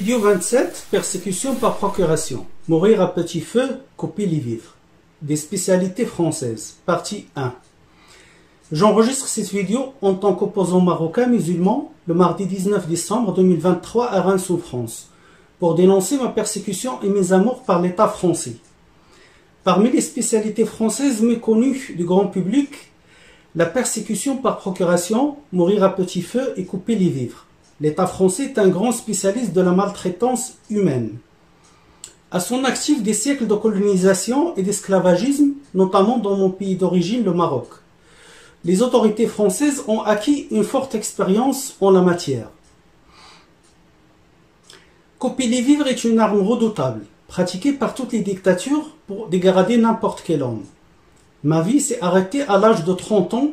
Vidéo 27, persécution par procuration. Mourir à petit feu, couper les vivres. Des spécialités françaises. Partie 1. J'enregistre cette vidéo en tant qu'opposant marocain musulman le mardi 19 décembre 2023 à Reims en France, pour dénoncer ma persécution et mes amours par l'État français. Parmi les spécialités françaises méconnues du grand public, la persécution par procuration, mourir à petit feu et couper les vivres. L'État français est un grand spécialiste de la maltraitance humaine. À son actif des siècles de colonisation et d'esclavagisme, notamment dans mon pays d'origine, le Maroc. Les autorités françaises ont acquis une forte expérience en la matière. Couper les vivres est une arme redoutable, pratiquée par toutes les dictatures pour dégrader n'importe quel homme. Ma vie s'est arrêtée à l'âge de 30 ans,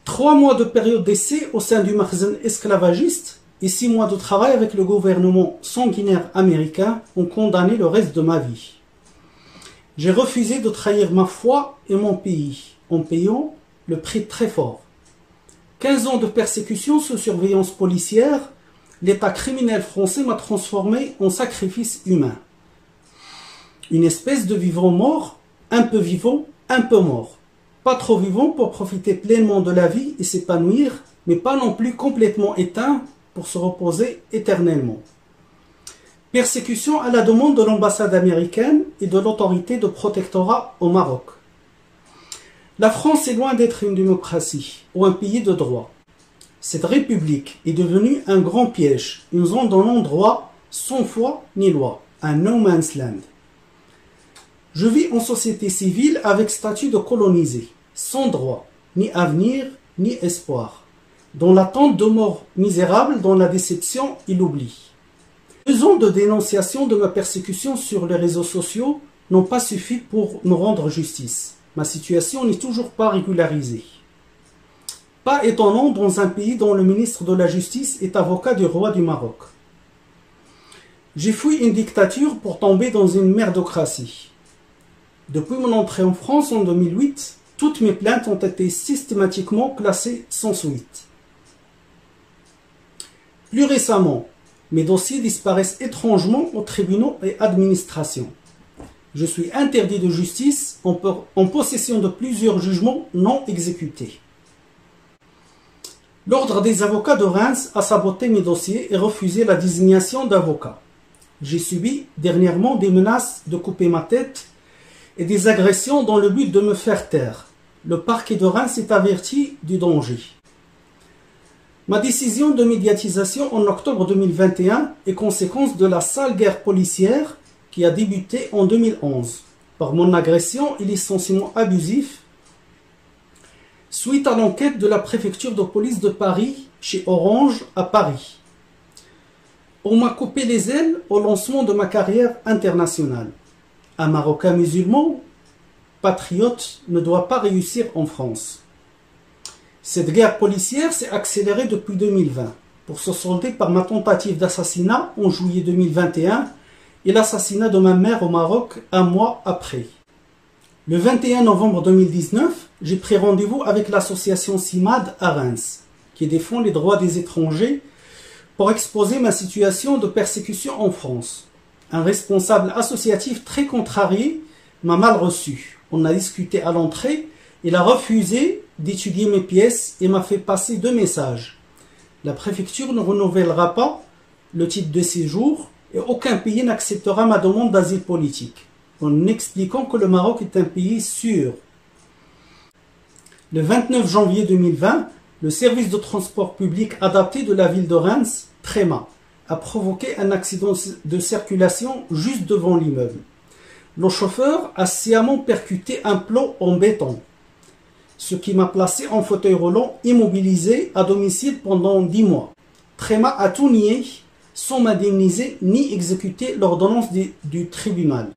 3 mois de période d'essai au sein du magasin esclavagiste et 6 mois de travail avec le gouvernement sanguinaire américain ont condamné le reste de ma vie. J'ai refusé de trahir ma foi et mon pays en payant le prix très fort. 15 ans de persécution sous surveillance policière, l'État criminel français m'a transformé en sacrifice humain. Une espèce de vivant-mort, un peu vivant, un peu mort. Pas trop vivant pour profiter pleinement de la vie et s'épanouir, mais pas non plus complètement éteint pour se reposer éternellement. Persécution à la demande de l'ambassade américaine et de l'autorité de protectorat au Maroc. La France est loin d'être une démocratie ou un pays de droit. Cette république est devenue un grand piège, une zone de non-droit, sans foi ni loi, un no man's land. Je vis en société civile avec statut de colonisé, sans droit, ni avenir, ni espoir, dans l'attente de mort misérable, dans la déception et l'oubli. 2 ans de dénonciation de ma persécution sur les réseaux sociaux n'ont pas suffi pour me rendre justice. Ma situation n'est toujours pas régularisée. Pas étonnant dans un pays dont le ministre de la Justice est avocat du roi du Maroc. J'ai fui une dictature pour tomber dans une merdocratie. Depuis mon entrée en France en 2008, toutes mes plaintes ont été systématiquement classées sans suite. Plus récemment, mes dossiers disparaissent étrangement aux tribunaux et administrations. Je suis interdit de justice en possession de plusieurs jugements non exécutés. L'Ordre des avocats de Reims a saboté mes dossiers et refusé la désignation d'avocat. J'ai subi dernièrement des menaces de couper ma tête et des agressions dans le but de me faire taire. Le parquet de Reims est averti du danger. Ma décision de médiatisation en octobre 2021 est conséquence de la sale guerre policière qui a débuté en 2011 par mon agression et licenciement abusif suite à l'enquête de la préfecture de police de Paris chez Orange à Paris. On m'a coupé les ailes au lancement de ma carrière internationale. Un Marocain musulman, patriote, ne doit pas réussir en France. Cette guerre policière s'est accélérée depuis 2020 pour se solder par ma tentative d'assassinat en juillet 2021 et l'assassinat de ma mère au Maroc 1 mois après. Le 21 novembre 2019, j'ai pris rendez-vous avec l'association CIMAD à Reims, qui défend les droits des étrangers, pour exposer ma situation de persécution en France. Un responsable associatif très contrarié m'a mal reçu. On a discuté à l'entrée, il a refusé d'étudier mes pièces et m'a fait passer 2 messages. La préfecture ne renouvellera pas le titre de séjour et aucun pays n'acceptera ma demande d'asile politique, en expliquant que le Maroc est un pays sûr. Le 29 janvier 2020, le service de transport public adapté de la ville de Reims, Tréma, a provoqué un accident de circulation juste devant l'immeuble. Le chauffeur a sciemment percuté un plot en béton, ce qui m'a placé en fauteuil roulant immobilisé à domicile pendant 10 mois. Tréma a tout nié sans m'indemniser ni exécuter l'ordonnance du tribunal.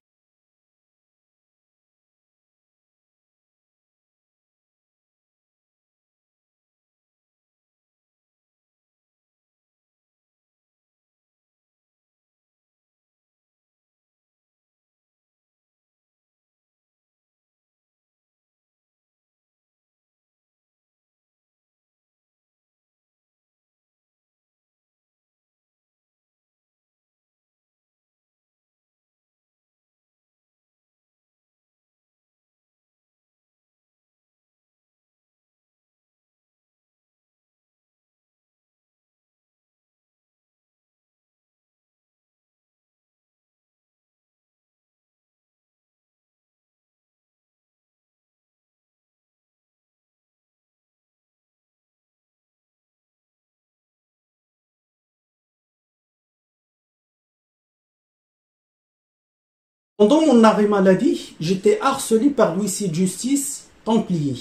Pendant mon arrêt maladie, j'étais harcelé par l'huissier de justice Templier,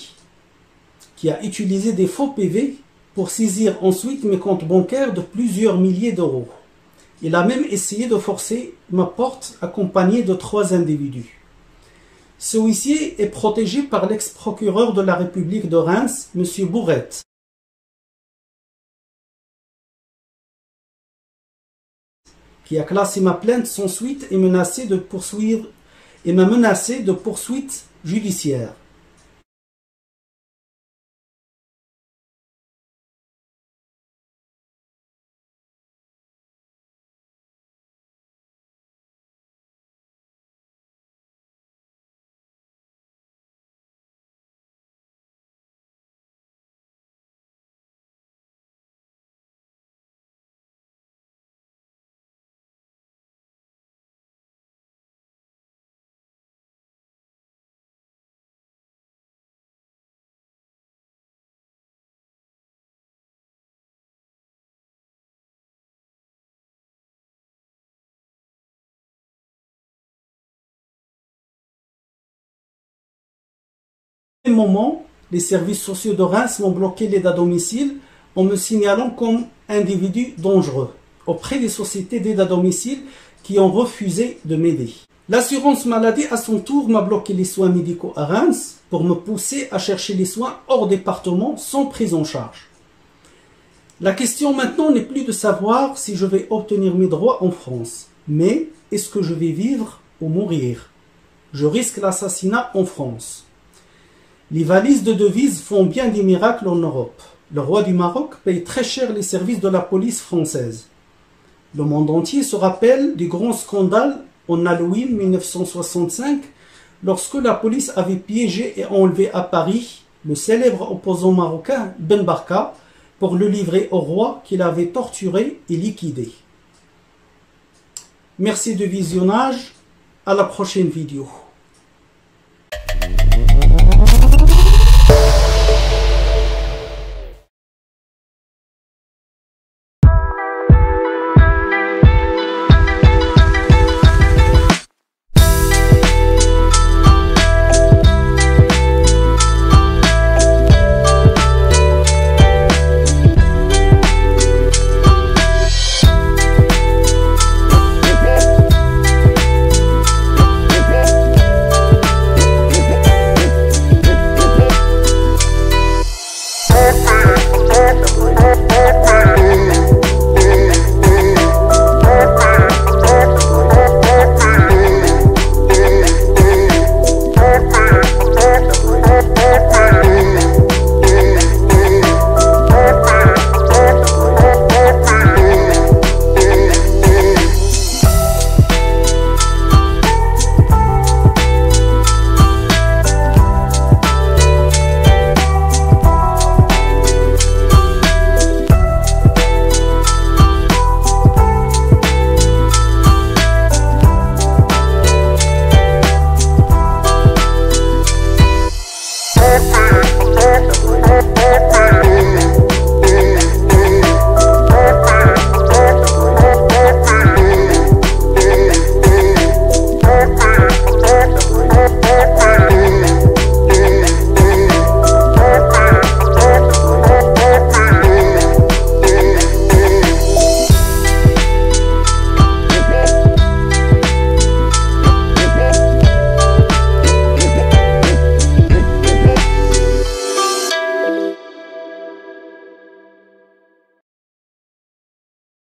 qui a utilisé des faux PV pour saisir ensuite mes comptes bancaires de plusieurs milliers d'euros. Il a même essayé de forcer ma porte accompagné de 3 individus. Ce huissier est protégé par l'ex-procureur de la République de Reims, M. Bourrette, qui a classé ma plainte sans suite et m'a menacé de poursuites judiciaires. Au même moment, les services sociaux de Reims m'ont bloqué l'aide à domicile en me signalant comme individu dangereux auprès des sociétés d'aide à domicile qui ont refusé de m'aider. L'assurance maladie, à son tour, m'a bloqué les soins médicaux à Reims pour me pousser à chercher les soins hors département sans prise en charge. La question maintenant n'est plus de savoir si je vais obtenir mes droits en France, mais est-ce que je vais vivre ou mourir? Je risque l'assassinat en France. Les valises de devises font bien des miracles en Europe. Le roi du Maroc paye très cher les services de la police française. Le monde entier se rappelle du grand scandale en Halloween 1965, lorsque la police avait piégé et enlevé à Paris le célèbre opposant marocain Ben Barka pour le livrer au roi qu'il avait torturé et liquidé. Merci du visionnage, à la prochaine vidéo.